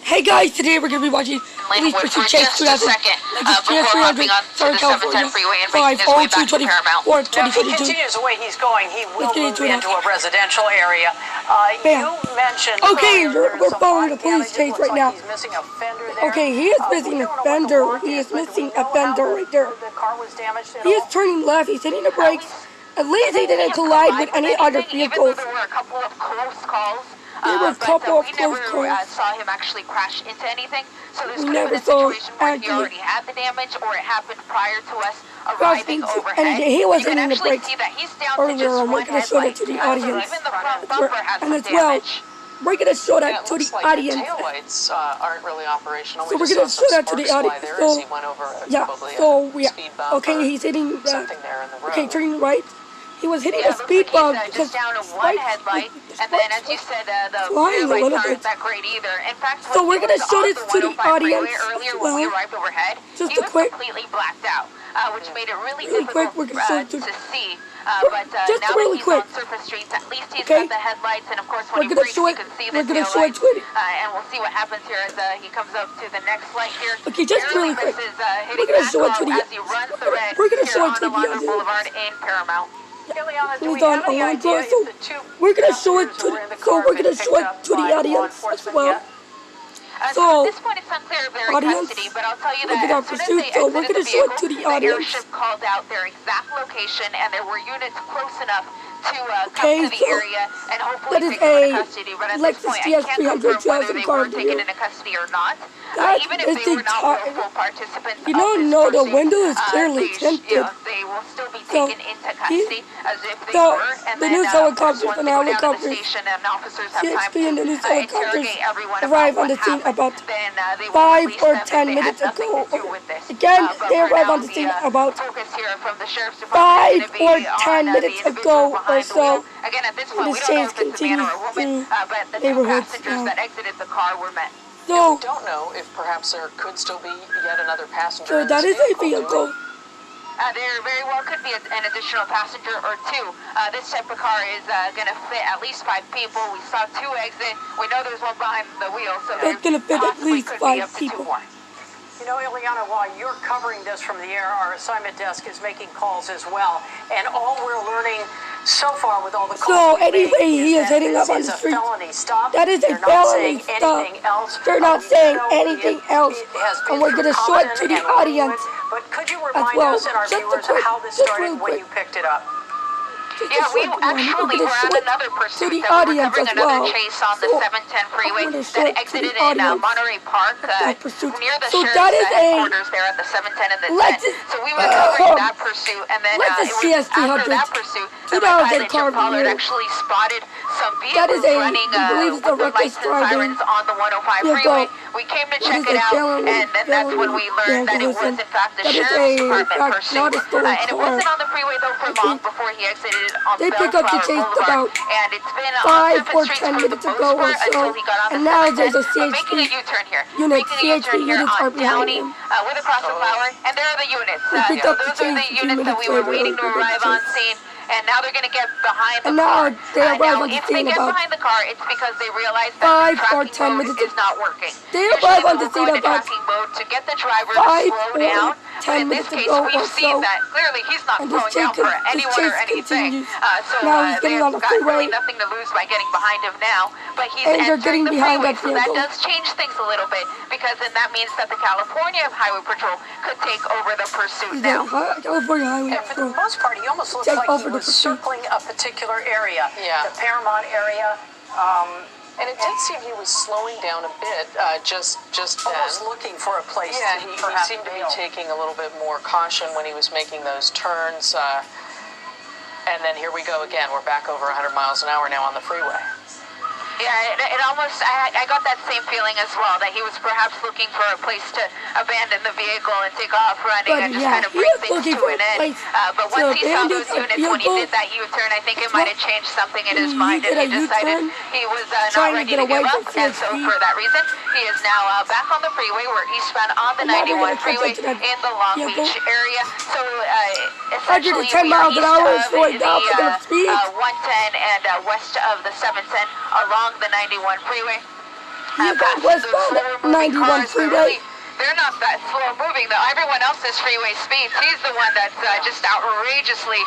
Hey guys, today we're going to be watching Police Pursuit gs300. gs300, Southern California, 5/02/24, 2022. If he continues the way he's going, he will move into a residential area. You mentioned okay, we're following a police chase right now. Okay, he is missing a fender. He is missing a fender right there. He is turning left. He's hitting the brakes. At least he didn't collide with any other vehicles. There were a couple of close calls. There were a couple of we close never calls. saw him actually crash into anything. So this We could have never been a saw situation where he already had the damage, or it happened prior to us arriving overhead. And he was you can hitting the actually brakes see that he's down earlier, to just and we're one going to show that headlight. to the So audience. even the front bumper had And some as well, damage. we're going to show that to the like audience. The taillights aren't really operational. So we're going to show that to the audience. So, okay, he's hitting something there in the road. Okay, turning right. He was hitting a speed bump because just down to one headlight, and then as you said, the flying rear a little lights bit. aren't that great either. In fact, So we're going to show this to the audience earlier as when we well. arrived overhead, Just he a was quick, completely blacked out, which made it really quick, difficult we're going to show it to see. But just now really that he's quick. on surface streets, at least he's Okay. got the headlights, and of course We're when he going to brakes, show you it. can see We're the going to show it taillights. to it. And we'll see what happens here as he comes up to the next light here. Okay, just really quick. We're going to show it to the. We're going to show it to the audience. Boulevard in Paramount. He's on a line so we're gonna show it to the audience as well. So, at this point, it's unclear if they're in audience, custody, but I'll tell you look that at our as soon pursuit. as they So we're gonna exited the show it vehicle, to the the audience. airship called out their exact location, and there were units close enough to come Okay, to the so area and hopefully that is take them a into custody. But at lexus this point, I can't gs300 confirm whether they car were taken into custody or not. That Even is if they the were not time. full participants You of don't this know the pursuit, window is clearly tinted. they will still be So, taken into custody as if they so were. And the then, news helicopters once and they go down to the helicopters, station and officers have time GSP and the news to helicopters interrogate everyone arrive about on the what scene happened, about then they will 5 release or them if 10 they minutes had nothing ago. to do with this. Again, But they for arrived now, on the scene about focus here from the sheriff's department 5 is or gonna be 10 on, minutes the ago individual or behind the so. wheel. Again, at this point, This we don't know chase if it's a man or a woman, continues but the two neighborhoods passengers that exited the car were men. So, we don't know if perhaps there could still be yet another passenger. so in that this is a vehicle. There very well could be an additional passenger or two. This type of car is going to fit at least 5 people. We saw 2 exit. We know there's one behind the wheel, so it's going to fit at least 5 people. You know, Ileana, while you're covering this from the air, our assignment desk is making calls as well. And all we're learning so far with all the calls anyway, he is heading up on the street. That is a felony stop. They're not saying anything else. And we're going to show it to the audience. But could you remind us and our viewers of how this started when you picked it up? Yeah, we actually were at another pursuit that we were covering another chase on the 710 freeway that exited in Monterey Park near the sheriff's headquarters there at the 710 and the 10. So we were covering that pursuit, and then it was after that pursuit that Lieutenant Jim Pollard actually spotted some vehicles running with the lights and sirens on the 105 freeway. We came to check it out, and then that's when we learned that it was in fact the sheriff's department pursuit. And it wasn't on the freeway though for long before he exited on they pick up the chase about and it's been 5 or 10 minutes ago or so, and now there's a making a CHP U-turn here. unit. Making a U-turn here units are on behind Downey him. With a crossover flower, and there are the units. Picked up Those are the chase units that we were waiting to arrive on scene. And now they're going to get behind the car. They arrive on the if they scene get about behind the car, it's because they realize that 5 or 10 the tracking mode minutes. is not working. They arrive on the scene Usually about tracking mode to get the driver 5 to slow or down. 10 But in this minutes case, ago or we've seen so. that clearly he's not And slowing down for anyone or anything. Now he's getting on the they've got freeway. really nothing to lose by getting behind him now. But he's And they're getting entering the behind freeway, that so that vehicle. does change things a little bit, because then that means that the California Highway Patrol could take over the pursuit now. California Highway And for the most part, he almost looked like he was circling a particular area, the Paramount area. And it did seem he was slowing down a bit, just almost looking for a place. Yeah, he seemed to be taking a little bit more caution when he was making those turns. And then here we go again. We're back over 100 miles an hour now on the freeway. Yeah, it almost, I got that same feeling as well, that he was perhaps looking for a place to abandon the vehicle and take off running and just kind of bring things to an end. But once he saw those units, when he did that U-turn, I think it might have changed something in his mind, and he decided he was not ready to give up. And so for that reason, he is now back on the freeway. We're eastbound on the 91 freeway in the Long Beach area. So essentially, we are east of the 110 and west of the 710 along the 91 freeway. He's on westbound 91 freeway. They're not that slow moving, though. Everyone else's freeway speeds. He's the one that's just outrageously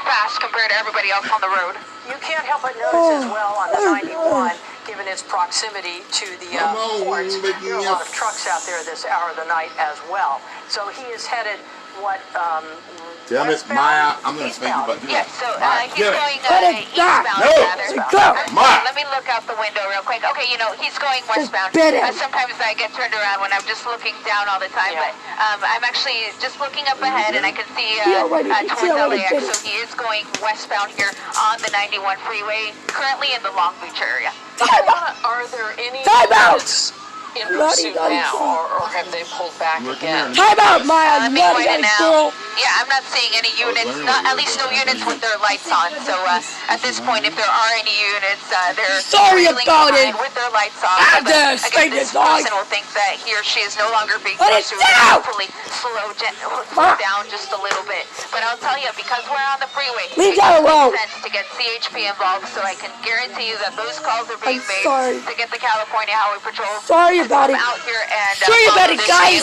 fast compared to everybody else on the road. You can't help but notice as well on the 91, given its proximity to the ports, there are a lot of trucks out there this hour of the night as well. So he is headed, what, Damn it, Maya, I'm going to spank you about this. Yes, so he's going No, eastbound, rather. Maya. Let me look out the window real quick. Okay, you know, he's going westbound. Sometimes I get turned around when I'm just looking down all the time, but I'm actually just looking up ahead, and I can see towards LAX, so he is going westbound here on the 91 freeway, currently in the Long Beach area. Are there any Time out! units in pursuit now, or have they pulled back again? Time out, Maya, you naughty girl. Yeah, I'm not seeing any units, at least no units with their lights on. So at this point, if there are any units, they're sorry about it with their lights on. Again, this person will think that he or she is no longer being pursued. Hopefully, slow down just a little bit. But I'll tell you, because we're on the freeway, leave that alone. It makes sense to get CHP involved, so I can guarantee you that those calls are being made to get the California Highway Patrol sorry about it. out here and sorry about it, guys.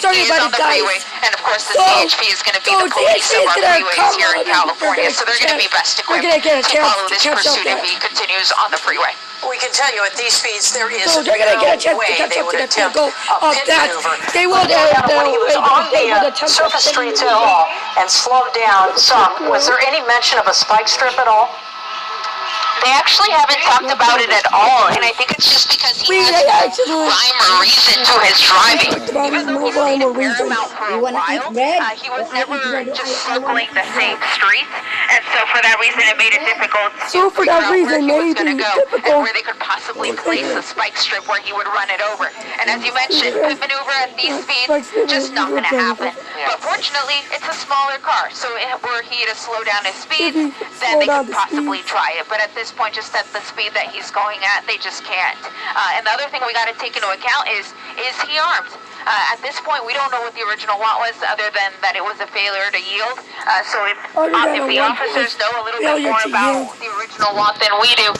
Sorry about it, guys. And of course, the CHP is going to be the police of our freeways here in California, so they're going to be best equipped to follow this pursuit if he continues on the freeway. We can tell you at these speeds there is so they're gonna get a chance way to catch they up would to attempt the a pit maneuver. They will When he was on the surface streets at all and slowed down some, was there any mention of a spike strip at all? They actually haven't talked about it at all, and I think it's just because he has no rhyme or reason to his driving. Even though he stayed in Paramount for a while, he was never just circling the same streets, and so for that reason it made it difficult to figure out where he was going to go and where they could possibly place a spike strip where he would run it over. And as you mentioned, pit maneuver at these speeds, just not going to happen. But fortunately, it's a smaller car, so were he to slow down his speed, then they could possibly try it. But at this point, just at the speed that he's going at, they just can't. And the other thing we got to take into account is he armed? At this point, we don't know what the original want was, other than that it was a failure to yield. So if the officers know a little bit more about the original want than we do,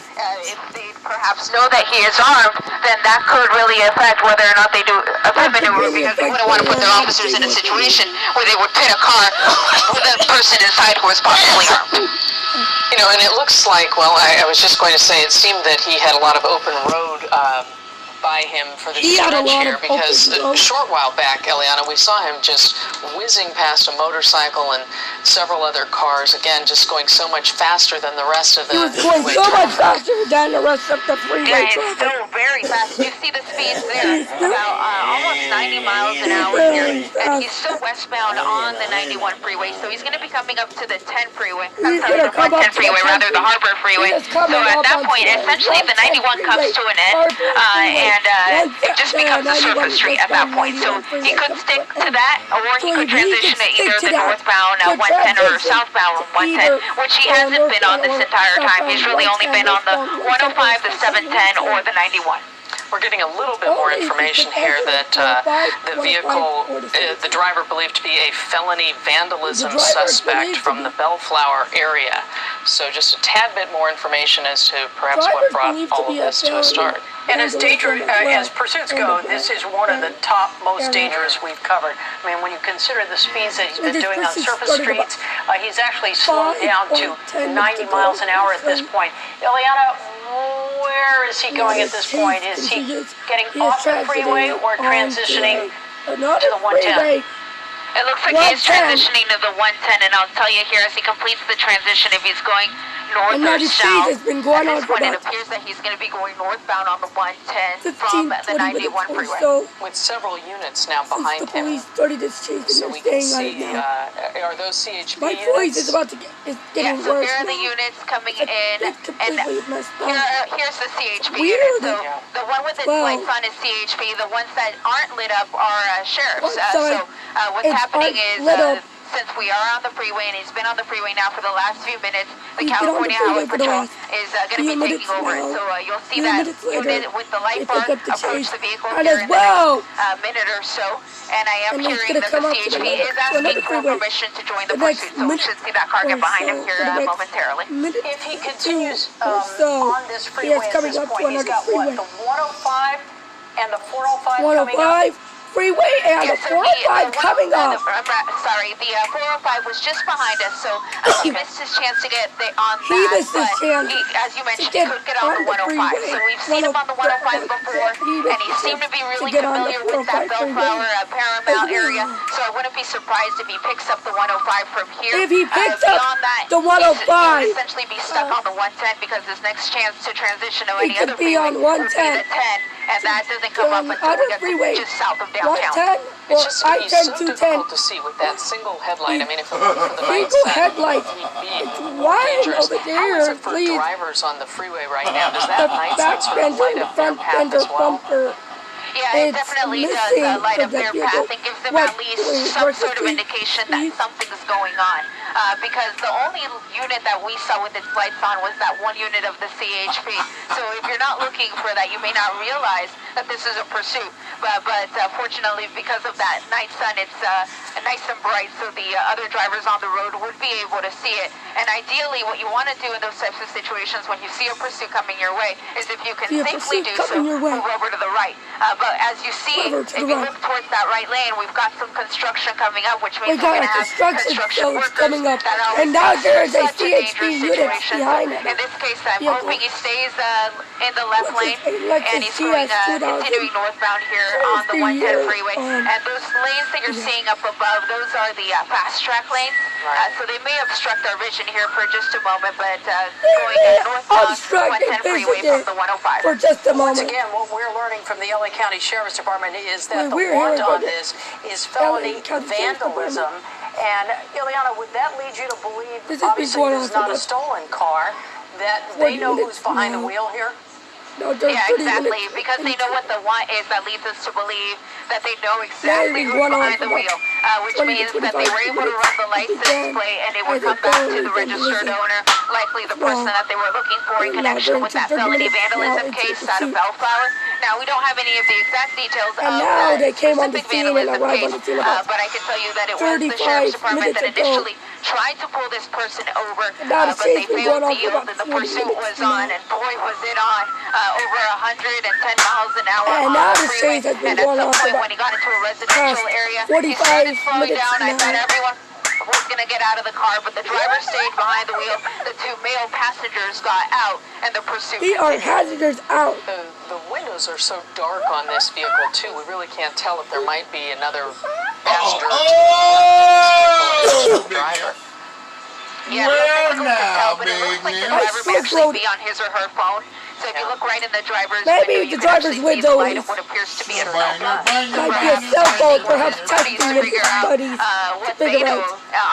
if they perhaps know that he is armed, then that could really affect whether or not they do a pit maneuver, because they wouldn't want to put their officers in a situation where they would pit a car with a person inside who was possibly armed. You know, and it looks like, well, I was just going to say, it seemed that he had a lot of open road by him for the stretch here, because a short while back, Eliana, we saw him just whizzing past a motorcycle and several other cars, again, just going so much faster than the rest of the freeway. He was going so much faster than the rest of the freeway. Yeah, it's still very fast. You see the speeds there, about almost 90 miles an hour here, and he's still westbound on the 91 freeway, so he's going to be coming up to the 10 freeway. I'm sorry, the 110 freeway, rather, the Harbor freeway. So at that point, essentially, the 91 comes to an end, and it just becomes a surface street at that point. So he could stick to that, or he could transition to either the northbound 110 or southbound 110, which he hasn't been on this entire time. He's really only been on the 105, the 710, or the 91. We're getting a little bit more information here that the vehicle, the driver believed to be a felony vandalism suspect from the Bellflower area. So just a tad bit more information as to perhaps what brought all of this to a start. And as pursuits go, this is one of the top most dangerous we've covered. I mean, when you consider the speeds that he's been doing on surface streets, he's actually slowed down to 90 miles an hour at this point. Ileana, where is he going at this point? Is he getting off the freeway or transitioning to the 110? It looks like he's transitioning to the 110, and I'll tell you here, as he completes the transition, if he's going north or south, at this point it appears that he's going to be going northbound on the 110 from the 91 freeway. With several units now behind him. So we can see, are those CHP My voice is about to get getting worse. So here are the units coming in, and here's the CHP Weird. unit. So the one with its lights on is CHP. The ones that aren't lit up are sheriffs. So what's happening is since we are on the freeway, and he's been on the freeway now for the last few minutes, the He's been on the California freeway Highway for the Patrol last is going to few be minutes taking over it. now. So you'll see Few that minutes later, unit with the light they bar pick up the approach chase. the vehicle And here as in the well, next minute or so. And I am and he's hearing gonna that the come up to CHP another, is to asking another for freeway. permission to join the The next pursuit. So we minute should see that car get or behind so, him here the next momentarily. minute If he or continues two or so, on this he freeway is at coming this up to point, he's another got freeway. what, the 105 and the 405 coming up? 105 freeway and the 405 coming up. The 405 was just behind us, so he missed his chance to get on that. He missed his chance he, as you mentioned, to he get could get on the 105. freeway. So we've seen him on the 105 before, and he seemed to be really familiar with that Bellflower, Paramount area. So I wouldn't be surprised if he picks up the 105 from here. If he picks up beyond that, the 105, he would essentially be stuck on the 110 because his next chance to transition to he any other could be freeway on would be 110. the 10, and that doesn't come up until Other we get freeway, just south of downtown. 110 or It's just it'd be so I-10, 210. difficult to see with that single headlight. I mean, if it weren't for the night Single sun, headlight. he'd be It's wide dangerous. over How there, is it for please. drivers on the freeway right now? Does The that night back sun sort of fender light and the up their front path fender as well? bumper. Yeah, it It's definitely does missing light for up the their vehicle. path and gives them What, at least doing some work sort of with indication speed? that something's going on. Because the only unit that we saw with its lights on was that one unit of the CHP. So if you're not looking for that, you may not realize that this is a pursuit. But fortunately, because of that night sun, it's nice and bright, so the other drivers on the road would be able to see it. And ideally, what you want to do in those types of situations when you see a pursuit coming your way is if you can safely do so, move over to the right. But as you see, if you look towards that right lane, we've got some construction coming up, which means we're going to have construction workers coming up. that And now there's a such CHP unit behind it. In this case, I'm hoping he stays in the left lane, and he's going continuing northbound here on the 110 freeway. And those lanes that you're seeing up above, those are the fast track lanes. So they may obstruct our vision here for just a moment, but going northbound 110 freeway from the 105. For just a Once moment. again, what we're learning from the LA County Sheriff's Department is that We're the warrant here on this is felony vandalism. And Ileana, would that lead you to believe, obviously this is not a stolen car, that they know who's behind the wheel here? No, yeah, exactly. Because they know what the want is, that leads us to believe that they know exactly who's behind the wheel, which means that they were able to run the license display and it would come back to the registered owner, likely the person that they were looking for in connection with that felony vandalism case out of Bellflower. Now, we don't have any of the exact details of that specific vandalism case, but I can tell you that it was the Sheriff's Department that initially tried to pull this person over, but they failed to yield, and the pursuit was on, and boy, was it on, over 110 miles an hour on the freeway, and at some point when he got into a residential area, he started slowing down. I thought everyone was going to get out of the car, but the driver stayed behind the wheel. The two male passengers got out, and the pursuit continued. Passengers out. The windows are so dark on this vehicle, too. We really can't tell if there might be another passenger driver. Yeah, Where now, but it looks like the big driver may man? actually be on his or her phone. So if you look right in the driver's Maybe window, the you can driver's actually see the window light is- of what appears to be a cell phone. Might be a cell phone, perhaps texting with his buddies. What they know.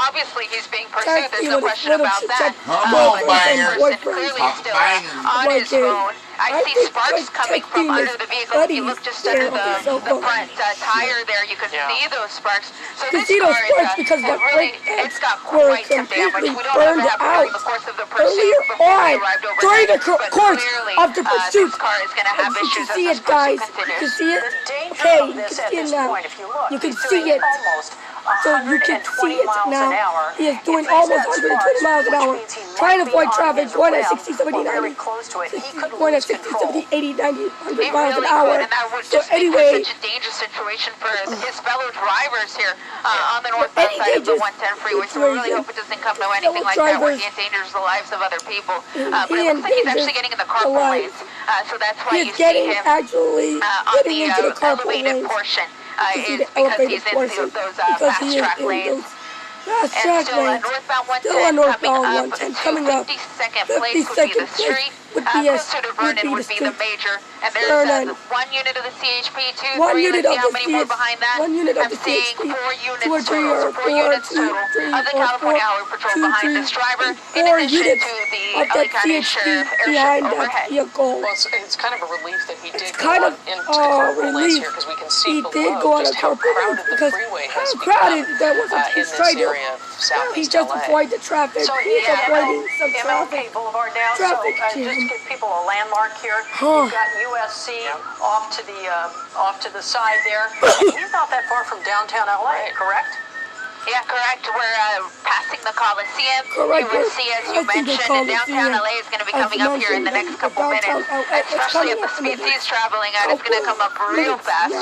Obviously, he's being pursued. There's no question about that. on, banger. Person clearly still on his phone. I see sparks coming from under the vehicle. If you look just under the front tire there, you can see those sparks. So this car is really, it's got quite some damage. We don't know what happened during the course of the pursuit before we arrived over during the there, but course clearly of the pursuit. this car is going to have You issues can see as it, this guys. pursuit You can continues. see it. The danger Okay, of you this can at see it this now. point, if you look, You can he's see doing it. almost So you can 120 see it miles now. an hour. He is doing If he's almost at 120 sparks, miles an which hour, means he might trying to be avoid on traffic, his going at rim 60, 70, or very 90. close to it. He could Going at lose 60, control. 70, 80, 90, 100 It miles really an hour. could, and that would So just make anyway, for such a dangerous situation for his fellow drivers here on the northbound side of the 110 freeway. So we really hope it doesn't come to anything like that where he endangers the lives of other people. But it looks like he's actually getting in the carpool lanes, so that's why you see him on the elevated portion. Is because he's in those fast track lanes. And still northbound 110 coming up. 52nd place would be the street. would be a Vernon would be the major. And there's 1 unit of the CHP, 2, 1 3, unit let's see of how the many more behind that. 1 unit of I'm the seeing CHP, 4 2 or units 3 total, or 4 units 2, total 3 of the or 4, California Highway Patrol 2, behind 3, this driver, and in 4 addition units to the of LA that County CHP Sheriff behind airship that overhead. vehicle. Well, it's kind of a relief that he did Kind go of into corporal lanes relief. here because we can see He below did go on a just how corporate crowded lanes the because freeway how has crowded become that wasn't. in He's this trying to. area of He southeast just LA. avoid the traffic. So He's avoiding some traffic. MLK Boulevard now. Traffic So just to jam. give people a landmark here, you've got USC off to the side there. And he's not that far from downtown LA, correct? Yeah, correct. We're passing the Coliseum. Correct. You will see, as you mentioned, downtown LA is going to be coming up here in the next couple minutes, especially at the speed he's traveling at. It's going to come up real fast.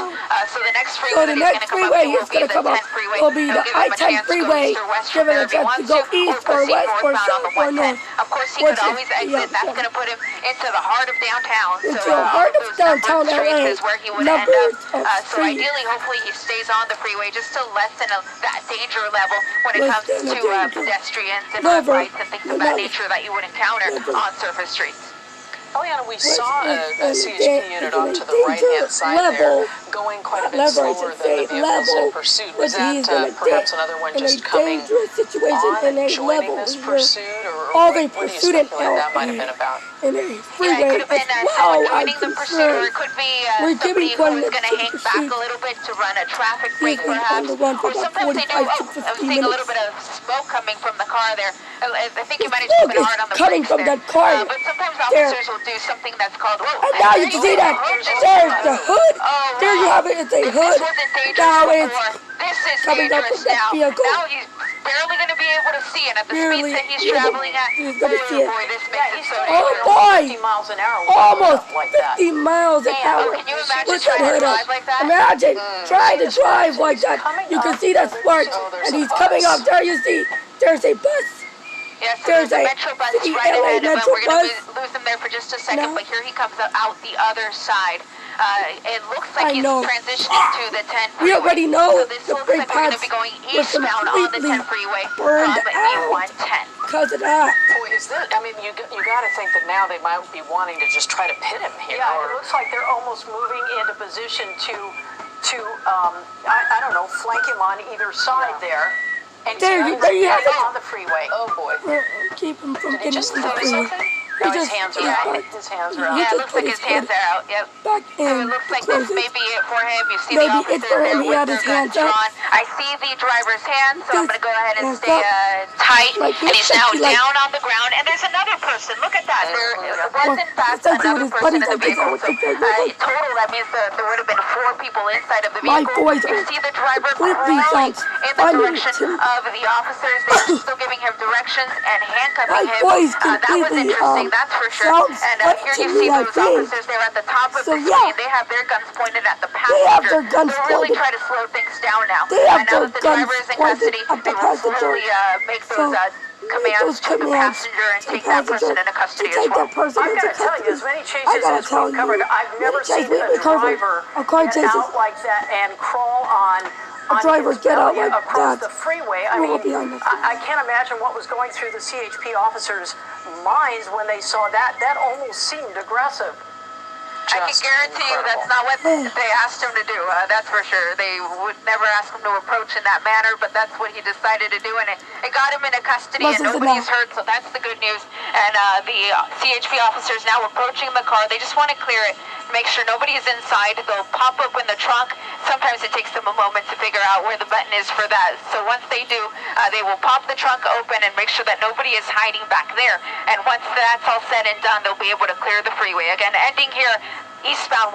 So the next freeway that's going to come up here will be the 10th freeway. Will be the I-10 freeway, giving a chance to go east or west or south or north. Of course, he could always exit. That's going to put him into the heart of downtown. Into the heart of downtown LA. Is where he would end up. So ideally, hopefully, he stays on the freeway just to lessen that danger level when it comes to pedestrians and lights and things of that nature that you would encounter on surface streets. Eliana, we saw a CHP unit off to the right-hand side there, going quite a bit slower than the vehicles in pursuit. Was that perhaps another one just coming on and joining this pursuit, or what do you speculate that might have been about? In a freeway, it could have been someone joining the pursuit, or it could be somebody who was going to hang back a little bit to run a traffic break, perhaps. Or sometimes they do. I'm seeing a little bit of smoke coming from the car there. I think you might have just been hard on the brakes there. But sometimes officers will do something that's called. And now you can see that. There's the hood. There you have it. It's a hood. Now it's coming up with that vehicle. Now he's barely going to be able to see it at the speeds that he's traveling at. He's going to see it. Boy, this makes it so Oh boy! 50 miles an hour. Almost like that. 50 miles an hour. Can you imagine With trying that to hood drive up. like that? Imagine trying to drive like that. You can see that spark, and he's coming up. There you see. There's a bus. Yes, there's a Metro bus right ahead of him. We're going to lose him there for just a second, but here he comes out the other side. It looks like he's transitioning to the 10 freeway. We already know so this the looks brake like we're going pads to be going were eastbound on the 10 freeway from E110. Because of that. Boy, is that, I mean, you got to think that now they might be wanting to just try to pit him here. Yeah, it looks like they're almost moving into position to I don't know, flank him on either side there. And there you have it. On the freeway. Oh boy. Keep him from Did he getting just on the throw freeway. something? No, his hands are out. His hands are out. Yeah, it looks like his hands are out. Yep. Back So it in. looks like this may be it for him. You see Maybe the officer it's for him. there He with had their his guns hands up. drawn. I see the driver's hands, so I'm going to go ahead and Hands stay up. tight. Like And he's now like- down on the ground. And there's another person. Look at that. There was, in fact, another person in the vehicle. So total, that means that there would have been 4 people inside of the My vehicle. voice You see the driver completely crawling sounds in the direction of the officers. They're still giving him directions and handcuffing him. voice That was completely, interesting, that's for sure. sounds And here funny you to see me, I those think. officers there at the top of So, the yeah. screen. They have their guns pointed at the They have passenger. their guns They're really pointed. trying to slow things down now. They have And now their that the guns driver is in pointed custody, at the they will passenger. slowly make So, those commands to the passenger and take that person into custody as well. I've got to tell you, as many chases as we've covered, I've never seen a driver get out like that and crawl on driver get out like across that. the freeway. I mean, I can't imagine what was going through the CHP officers' minds when they saw that. That almost seemed aggressive. I can guarantee you that's not what they asked him to do. That's for sure. They would never ask him to approach in that manner, but that's what he decided to do, and it got him into custody, and nobody's hurt, so that's the good news. And the CHP officers now approaching the car. They just want to clear it, make sure nobody is inside. They'll pop up in the trunk. Sometimes it takes them a moment to figure out where the button is for that. So once they do, they will pop the trunk open and make sure that nobody is hiding back there. And once that's all said and done, they'll be able to clear the freeway. Again, ending here, eastbound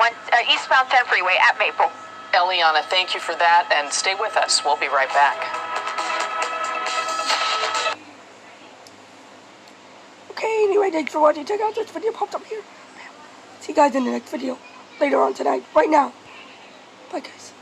10 freeway at Maple. Eliana, thank you for that, and stay with us. We'll be right back. Okay, anyway, thanks for watching. Check out this video popped up here. See you guys in the next video later on tonight. Right now. Bye, guys.